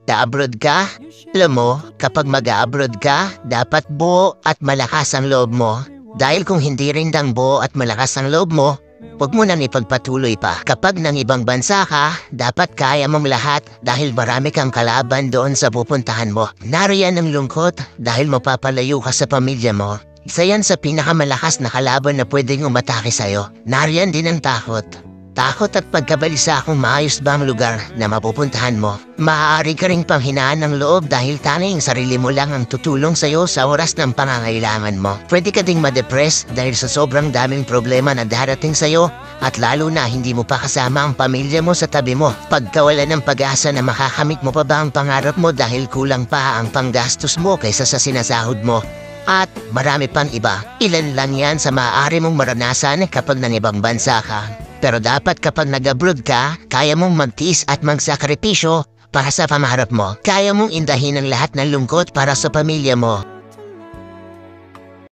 Da-abroad ka? Alam mo, kapag mag-abroad ka, dapat buo at malakas ang loob mo. Dahil kung hindi rin dang buo at malakas ang loob mo, huwag mo nang ipagpatuloy pa. Kapag nang ibang bansa ka, dapat kaya mong lahat dahil marami kang kalaban doon sa pupuntahan mo. Nariyan ang lungkot dahil mapapalayo ka sa pamilya mo. Isa yan sa pinakamalakas na kalaban na pwedeng umatake sa'yo. Nariyan din ang takot. Takot at pagkabalisa kung maayos ba ang lugar na mapupuntahan mo. Maaari ka ring panghinaan ng loob dahil tanging sarili mo lang ang tutulong sa'yo sa oras ng pangangailangan mo. Pwede ka ding ma-depress dahil sa sobrang daming problema na darating sa'yo at lalo na hindi mo pa kasama ang pamilya mo sa tabi mo. Pagkawala ng pag-asa na makakamit mo pa ba ang pangarap mo dahil kulang pa ang panggastos mo kaysa sa sinasahod mo. At marami pang iba. Ilan lang yan sa maaari mong maranasan kapag nang ibang bansa ka. Pero dapat kapag nag-abroad ka, kaya mong magtiis at magsakripisyo para sa pangarap mo. Kaya mong indahin ang lahat ng lungkot para sa pamilya mo.